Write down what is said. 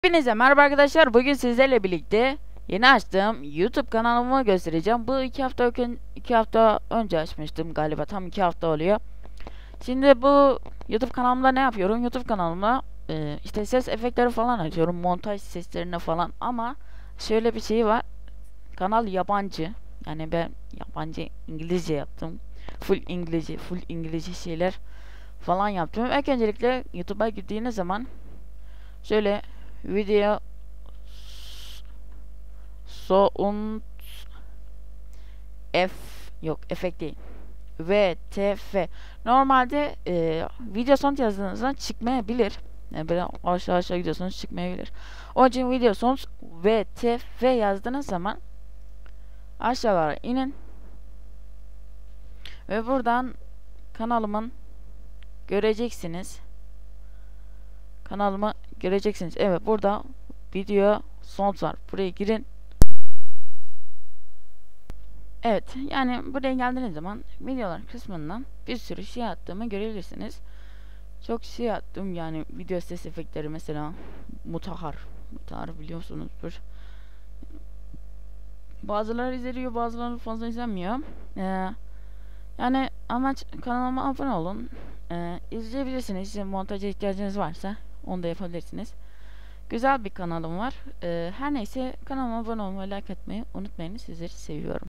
Hepinize merhaba arkadaşlar. Bugün sizlerle birlikte yeni açtığım YouTube kanalımı göstereceğim. Bu iki hafta önce açmıştım galiba. Tam 2 hafta oluyor. Şimdi bu YouTube kanalımda ne yapıyorum? YouTube kanalımda işte ses efektleri falan açıyorum. Montaj seslerine falan. Ama şöyle bir şey var. Kanal yabancı. Yani ben yabancı İngilizce yaptım. Full İngilizce şeyler falan yaptım. İlk öncelikle YouTube'a girdiğiniz zaman şöyle video sound F yok efekt değil. VTF. Normalde video sound yazdığınızda çıkmayabilir. Yani böyle aşağı gidiyorsunuz çıkmayabilir. Onun için video sound VTF yazdığınız zaman aşağılara inin ve buradan kanalımın göreceksiniz. Kanalımı göreceksiniz. Evet, burada video sound var. Buraya girin. Evet, yani buraya geldiğiniz zaman videolar kısmından bir sürü şey attığımı görebilirsiniz. Çok şey attım, yani video ses efektleri, mesela Mutahhar biliyorsunuzdur. Bazıları izliyor, bazıları fazla izlenmiyor. Yani amaç, kanalıma abone olun. İzleyebilirsiniz. Sizin montaja ihtiyacınız varsa onu da yapabilirsiniz. Güzel bir kanalım var. Her neyse, kanalıma abone olmayı, like etmeyi unutmayın. Sizleri seviyorum.